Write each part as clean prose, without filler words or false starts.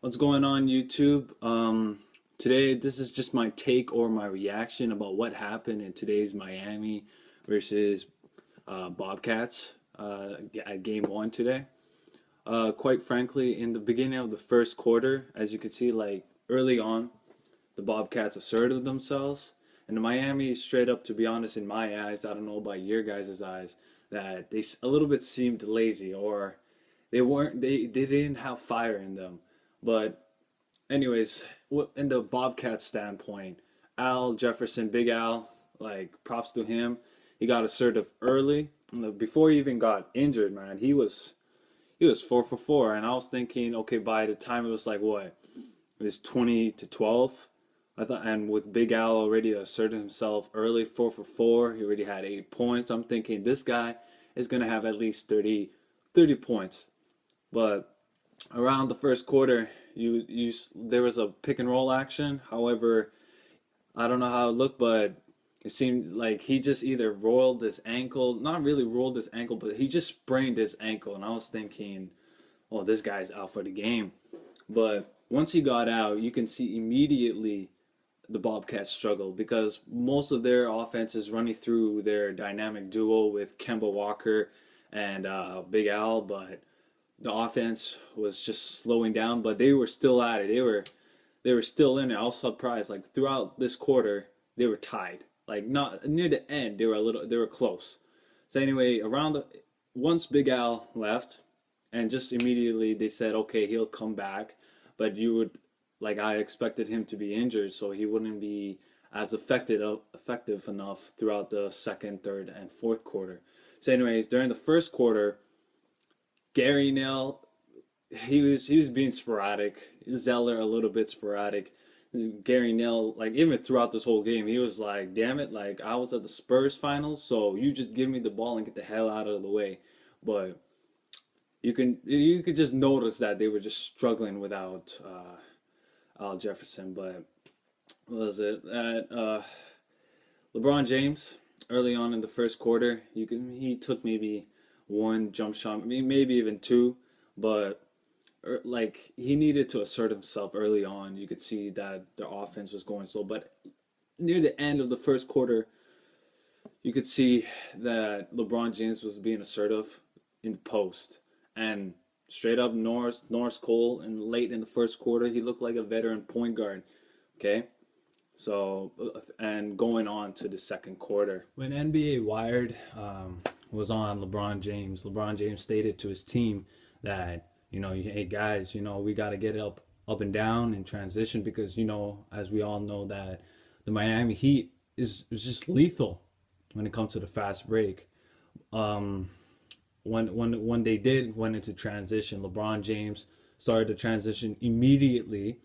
What's going on, YouTube? Today, this is just my take or my reaction about what happened in today's Miami versus Bobcats at game one today. Quite frankly, in the beginning of the first quarter, as you can see, like early on, the Bobcats asserted themselves, and the Miami, straight up, to be honest, in my eyes, I don't know about your guys' eyes, that they a little bit seemed lazy or they didn't have fire in them. But anyways, in the Bobcats standpoint, Al Jefferson, Big Al, like props to him. He got assertive early. Before he even got injured, man, he was 4 for 4, and I was thinking, okay, by the time it was like what, it was 20-12. I thought, and with Big Al already asserted himself early, 4 for 4, he already had 8 points. I'm thinking this guy is gonna have at least 30 points. But around the first quarter, there was a pick and roll action. However, I don't know how it looked, but it seemed like he just either rolled his ankle, not really rolled his ankle, but he just sprained his ankle. And I was thinking, oh, this guy's out for the game. But once he got out, you can see immediately the Bobcats struggle because most of their offense is running through their dynamic duo with Kemba Walker and Big Al, but the offense was just slowing down, but they were still at it. They were still in it. I was surprised. Like throughout this quarter, they were tied. Like not near the end, they were close. So anyway, once Big Al left, and just immediately they said, okay, he'll come back, but I expected him to be injured, so he wouldn't be as effective enough throughout the second, third, and fourth quarter. So anyways, during the first quarter, Gary Nell, he was being sporadic. Zeller a little bit sporadic. Gary Nell, like even throughout this whole game, he was like, "Damn it! Like I was at the Spurs finals, so you just give me the ball and get the hell out of the way." But you could just notice that they were just struggling without Al Jefferson. But what was it that LeBron James early on in the first quarter, he took maybe one jump shot, maybe even two, but like he needed to assert himself early on. You could see that the offense was going slow, but near the end of the first quarter, you could see that LeBron James was being assertive in the post and straight up Norris Cole, and late in the first quarter, he looked like a veteran point guard. Okay, so, and going on to the second quarter, when NBA Wired was on LeBron James stated to his team that, hey guys, we got to get up and down in transition because, as we all know, that the Miami Heat is just lethal when it comes to the fast break. When they went into transition, LeBron James started the transition immediately.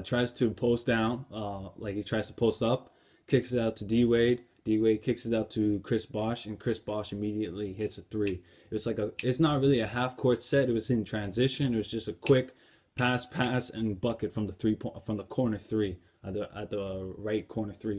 Tries to post down, like he tries to post up, kicks it out to D Wade. D Wade kicks it out to Chris Bosh, and Chris Bosh immediately hits a three. It's not really a half court set. It was in transition. It was just a quick pass, and bucket from the corner three at the right corner three.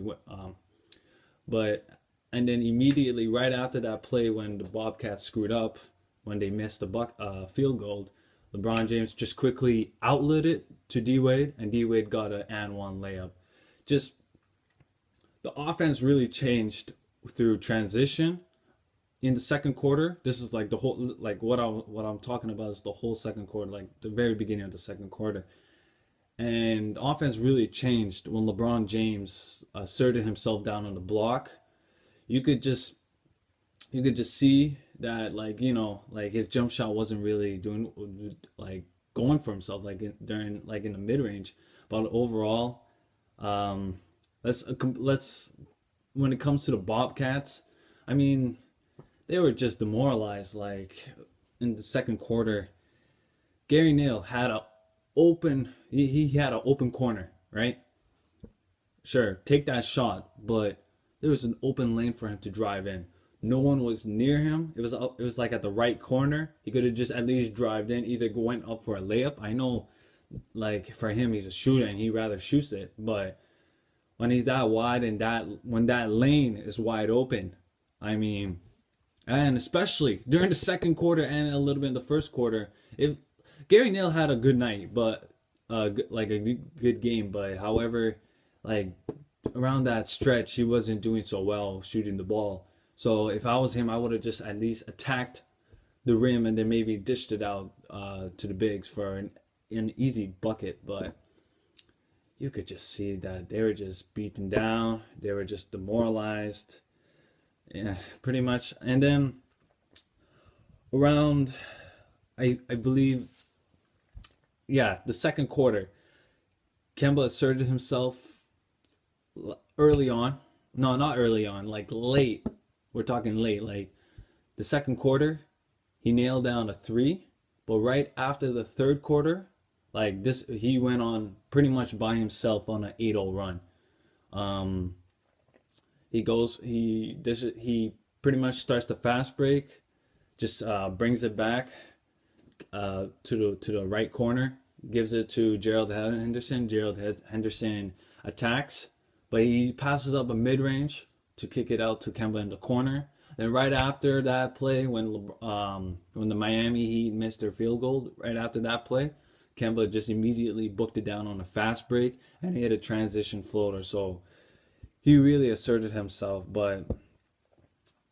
And then immediately right after that play, when the Bobcats screwed up, when they missed the field goal, LeBron James just quickly outlet it to D Wade, and D Wade got an and one layup. Just the offense really changed through transition in the second quarter. This is like the whole, like what I'm talking about is the whole second quarter, like the very beginning of the second quarter. And the offense really changed when LeBron James asserted himself down on the block. You could just see that, like his jump shot wasn't really doing, like, going for himself, like in the mid range. But overall, let's when it comes to the Bobcats, I mean, they were just demoralized. Like in the second quarter, Gary Neal had he had an open corner, right? Sure, take that shot, but there was an open lane for him to drive in. No one was near him. It was like at the right corner. He could have just at least drived in, either went up for a layup. I know, like for him, he's a shooter and he rather shoots it. But when he's that wide and when that lane is wide open, I mean, and especially during the second quarter and a little bit in the first quarter, Gary Neal had a good night, but like a good game. But however, like around that stretch, he wasn't doing so well shooting the ball. So if I was him, I would have just at least attacked the rim and then maybe dished it out to the bigs for an easy bucket. But you could just see that they were just beaten down. They were just demoralized. Yeah, pretty much. And then around, I believe, yeah, the second quarter, Kemba asserted himself early on. No, not early on, like late. We're talking late. Like the second quarter, he nailed down a three. But right after the third quarter, like this, he went on pretty much by himself on an 8-0 run. Um, he pretty much starts the fast break, just brings it back to the right corner, gives it to Gerald Henderson. Gerald Henderson attacks, but he passes up a mid range to kick it out to Kemba in the corner. Then right after that play, when the Miami Heat missed their field goal, right after that play, Kemba just immediately booked it down on a fast break and he hit a transition floater. So he really asserted himself. But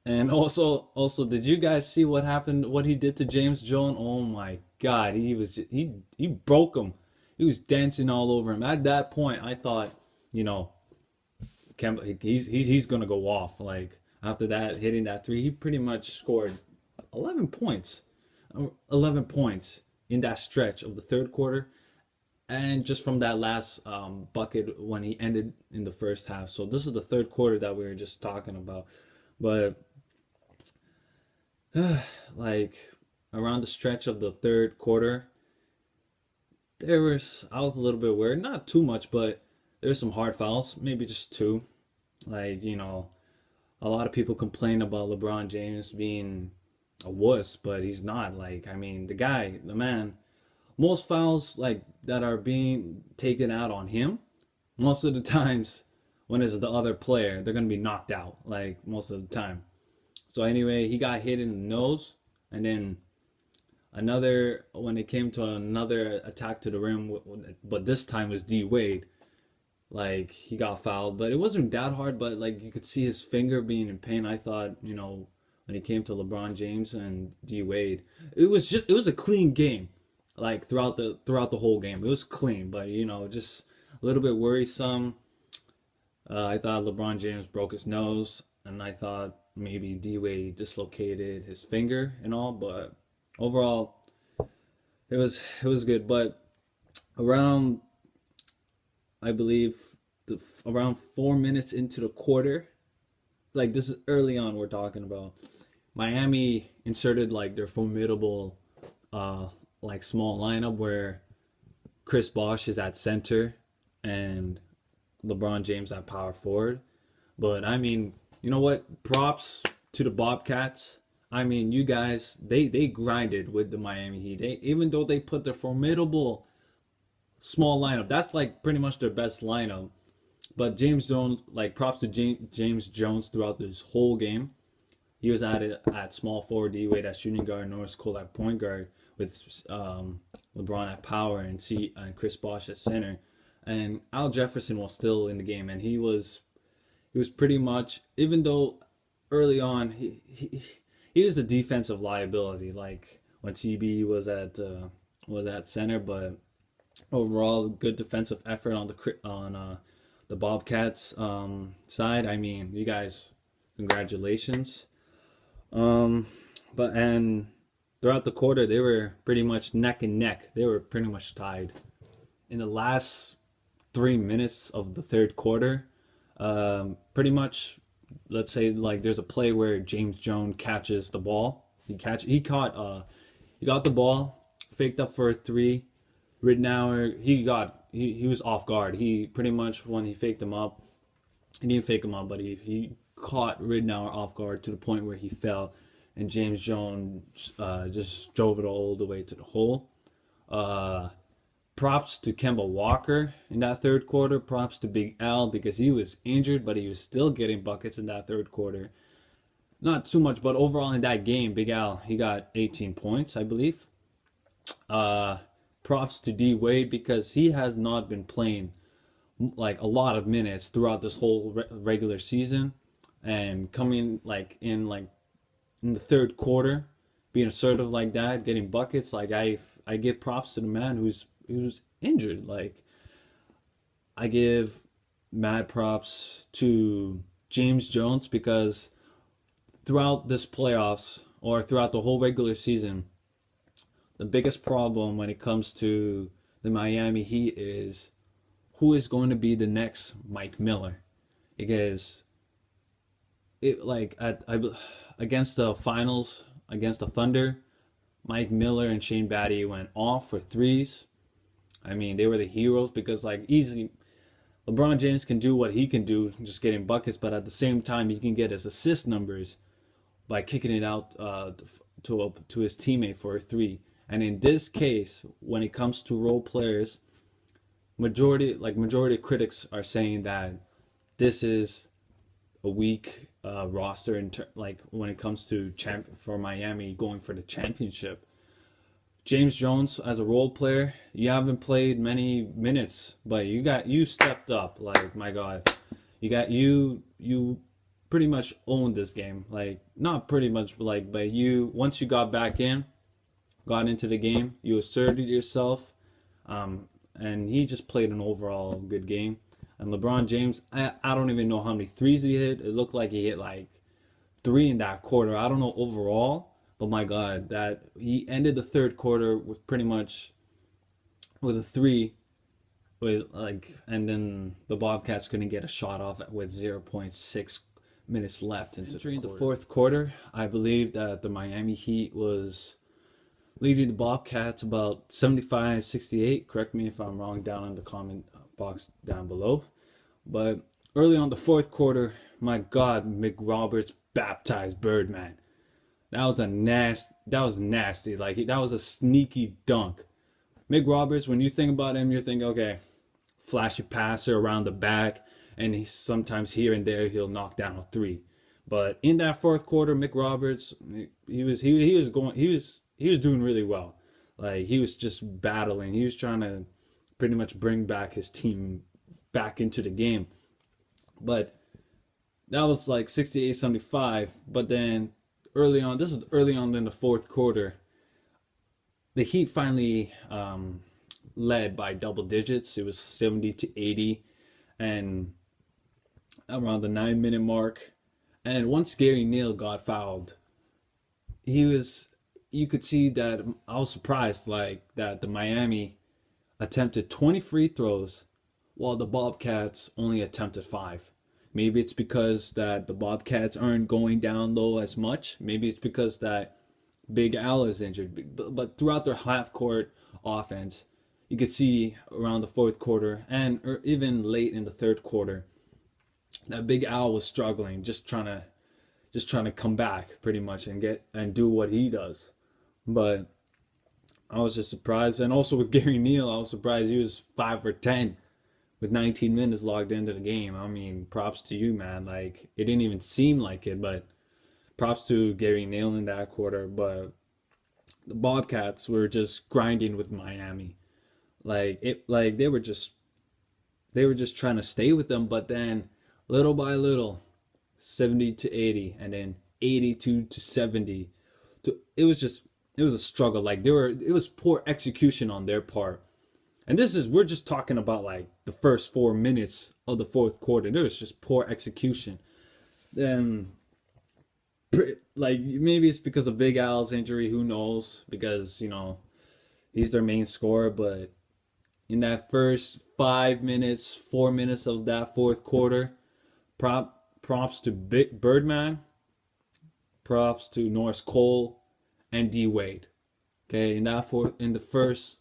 and also, did you guys see what happened? What he did to James Jones? Oh my God, he broke him. He was dancing all over him. At that point, I thought, Kemba, he's gonna go off. Like after that, hitting that three, he pretty much scored 11 points, 11 points in that stretch of the third quarter, and just from that last bucket when he ended in the first half. So this is the third quarter that we were just talking about, but like around the stretch of the third quarter, I was a little bit worried, not too much, but there's some hard fouls, maybe just two. Like, a lot of people complain about LeBron James being a wuss, but he's not. Like, I mean, the man, most fouls like that are being taken out on him, most of the times when it's the other player, they're gonna be knocked out, like most of the time. So anyway, he got hit in the nose, and then when it came to another attack to the rim, but this time was D Wade. Like he got fouled, but it wasn't that hard. But like you could see his finger being in pain. I thought, when it came to LeBron James and D Wade, it was a clean game. Like throughout the whole game, it was clean. But just a little bit worrisome. I thought LeBron James broke his nose, and I thought maybe D Wade dislocated his finger and all. But overall, it was good. But around, I believe, around 4 minutes into the quarter, like this is early on, we're talking about, Miami inserted like their formidable like small lineup where Chris Bosh is at center and LeBron James at power forward. But I mean, you know what? Props to the Bobcats. I mean, you guys, they grinded with the Miami Heat. Even though they put their formidable small lineup, that's like pretty much their best lineup. But James Jones, like props to James Jones throughout this whole game. He was at small forward, D Wade at shooting guard, Norris Cole at point guard, with LeBron at power and Chris Bosh at center. And Al Jefferson was still in the game, and he was pretty much, even though early on he is a defensive liability, like when TB was at center, but overall good defensive effort on the Bobcats side. I mean, you guys, congratulations. And throughout the quarter, they were pretty much neck and neck. They were pretty much tied. In the last 3 minutes of the third quarter, pretty much, let's say like there's a play where James Jones catches the ball. He got the ball, faked up for a three. Ridnour, he was off guard. He pretty much, when he faked him up, he didn't fake him up, but he caught Ridnour off guard to the point where he fell, and James Jones just drove it all the way to the hole. Props to Kemba Walker in that third quarter. Props to Big Al because he was injured, but he was still getting buckets in that third quarter. Not too much, but overall in that game, Big Al, he got 18 points, I believe. props to D Wade because he has not been playing like a lot of minutes throughout this whole regular season, and coming in the third quarter, being assertive like that, getting buckets. Like I give props to the man who's injured. Like I give mad props to James Jones because throughout this playoffs or throughout the whole regular season, the biggest problem when it comes to the Miami Heat is who is going to be the next Mike Miller. Because against the finals against the Thunder, Mike Miller and Shane Battier went off for threes. I mean, they were the heroes because like easily LeBron James can do what he can do, just getting buckets, but at the same time he can get his assist numbers by kicking it out to his teammate for a three. And in this case, when it comes to role players, majority of critics are saying that this is a weak roster when it comes to for Miami going for the championship. James Jones as a role player, you haven't played many minutes, but you stepped up. Like my God, you pretty much owned this game. Like not pretty much, but you once you got into the game, you asserted yourself, and he just played an overall good game. And LeBron James, I don't even know how many threes he hit. It looked like he hit like 3 in that quarter. I don't know overall, but my God, that he ended the third quarter with pretty much with a 3, and then the Bobcats couldn't get a shot off with 0.6 minutes left entering the fourth quarter. I believe that the Miami Heat was leading the Bobcats about 75-68. Correct me if I'm wrong down in the comment box down below. But early on the fourth quarter, my God, McRoberts baptized Birdman. That was nasty. Like that was a sneaky dunk. McRoberts, when you think about him, you're thinking, okay, flashy passer around the back, and he sometimes here and there he'll knock down a 3. But in that fourth quarter, McRoberts, he was doing really well. Like he was just battling. He was trying to pretty much bring back his team back into the game. But that was like 68-75. But then this is early on in the fourth quarter, the Heat finally led by double digits. It was 70-80, and around the 9-minute mark. And once Gary Neal got fouled, you could see that I was surprised that the Miami attempted 20 free throws while the Bobcats only attempted 5. Maybe it's because that the Bobcats aren't going down low as much. Maybe it's because that Big Al is injured. But throughout their half-court offense, you could see around the fourth quarter or even late in the third quarter that Big Al was struggling, just trying to come back pretty much and do what he does. But I was just surprised. And also with Gary Neal, I was surprised he was 5 for 10 with 19 minutes logged into the game. I mean, props to you, man. Like, it didn't even seem like it, but props to Gary Neal in that quarter. But the Bobcats were just grinding with Miami. They were just trying to stay with them, but then little by little, 70-80, and then 82-70. It was a struggle. Like it was poor execution on their part. And we're just talking about like the first 4 minutes of the fourth quarter. There was just poor execution. Then, like maybe it's because of Big Al's injury. Who knows? Because he's their main scorer. But in that first 4 minutes of that fourth quarter, props to Big Birdman, props to Norris Cole and D Wade. Okay, in the first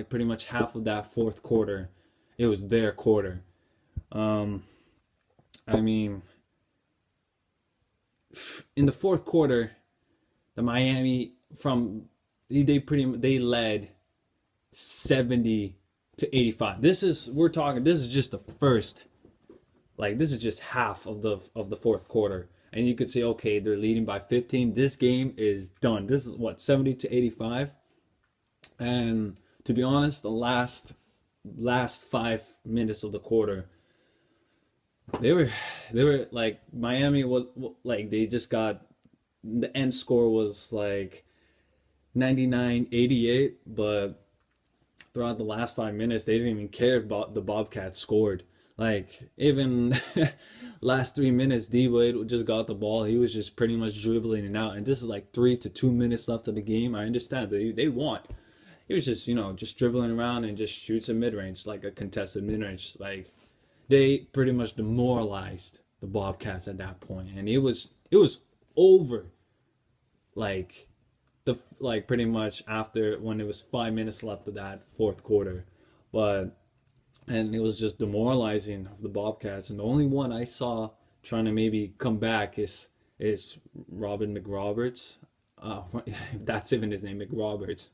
pretty much half of that fourth quarter, it was their quarter. I mean, in the fourth quarter, the Miami they led 70-85. This is just the first. This is just half of the fourth quarter. And you could say, okay, they're leading by 15. This game is done. This is 70-85. And to be honest, the last 5 minutes of the quarter, they were like Miami was like they just got the end score was like 99-88, but throughout the last 5 minutes, they didn't even care about the Bobcats scored. Like even last 3 minutes, D Wade just got the ball. He was just pretty much dribbling it out, and this is like 3 to 2 minutes left of the game. I understand they want. He was just just dribbling around and just shoots a mid range like a contested mid range. Like they pretty much demoralized the Bobcats at that point, and it was over. Like pretty much after when it was 5 minutes left of that fourth quarter, but and it was just demoralizing of the Bobcats. And the only one I saw trying to maybe come back is Robin McRoberts, if that's even his name, McRoberts,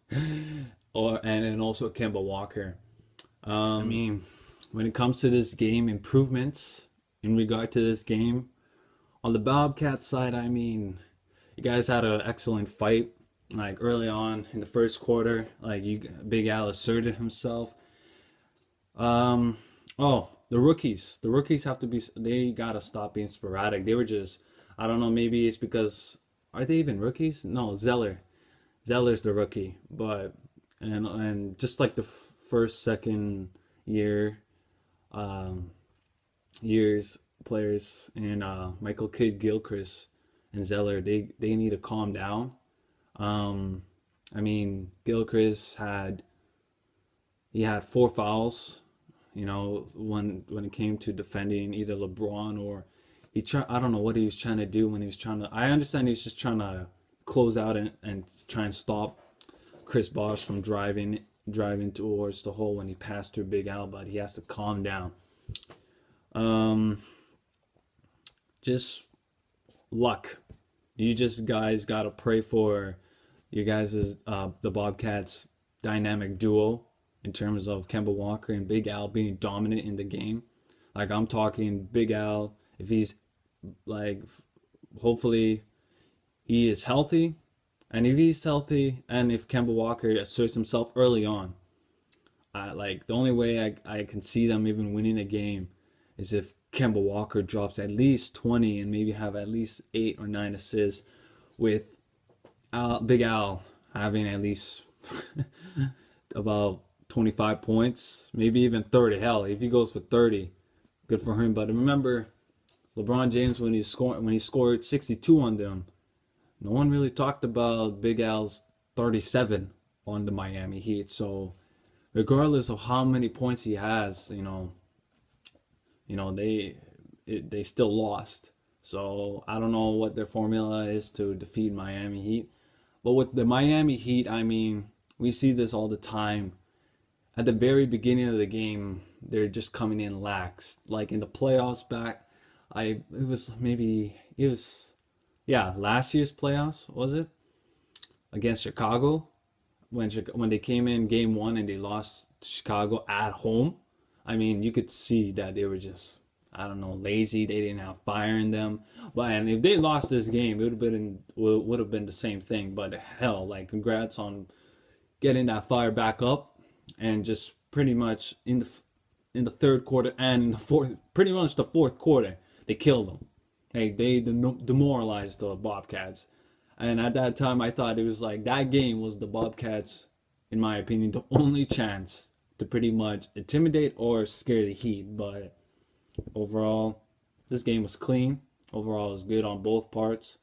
and also Kemba Walker. I mean, when it comes to this game, improvements in regard to this game on the Bobcats side, I mean, you guys had an excellent fight. Like early on in the first quarter, like Big Al asserted himself. Oh, the rookies. The rookies have to be. They gotta stop being sporadic. They were just. I don't know. Maybe it's because are they even rookies? No, Zeller's the rookie, but and just like the first, second year, years players and Michael Kidd Gilchrist and Zeller, they need to calm down. I mean, Gilchrist had 4 fouls. When it came to defending either LeBron or I don't know what he was trying to do when he was trying to. I understand he was just trying to close out and try and stop Chris Bosh from driving towards the hole when he passed through Big Al, but he has to calm down. Just luck. You just guys gotta pray for you guys the Bobcats dynamic duo in terms of Kemba Walker and Big Al being dominant in the game. Like I'm talking Big Al, if he's like, hopefully he is healthy, and if he's healthy, and if Kemba Walker asserts himself early on, like the only way I can see them even winning a game is if Kemba Walker drops at least 20 and maybe have at least 8 or 9 assists, with Big Al having at least about 25 points, maybe even 30. Hell, if he goes for 30, good for him. But remember, LeBron James when he scored 62 on them, no one really talked about Big Al's 37 on the Miami Heat. So regardless of how many points he has, they still lost. So I don't know what their formula is to defeat Miami Heat. But with the Miami Heat, I mean, we see this all the time. At the very beginning of the game, they're just coming in lax. Like in the playoffs back, last year's playoffs, was it? Against Chicago, when they came in game 1 and they lost Chicago at home. I mean, you could see that they were just, I don't know, lazy. They didn't have fire in them. And if they lost this game, it would have been the same thing. But hell, like, congrats on getting that fire back up, and just pretty much in the third quarter and in the fourth, pretty much the fourth quarter, they killed them. They demoralized the Bobcats. And at that time, I thought it was like that game was the Bobcats, in my opinion, the only chance to pretty much intimidate or scare the Heat. But overall, this game was clean. Overall, it was good on both parts.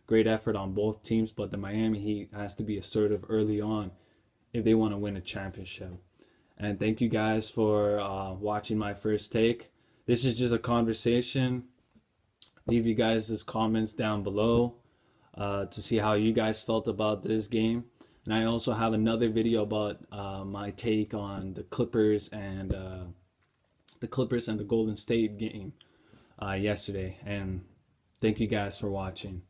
Great effort on both teams. But the Miami Heat has to be assertive early on if they want to win a championship. And thank you guys for watching my first take. This is just a conversation. Leave you guys' comments down below to see how you guys felt about this game. And I also have another video about my take on the Clippers and the Golden State game yesterday. And thank you guys for watching.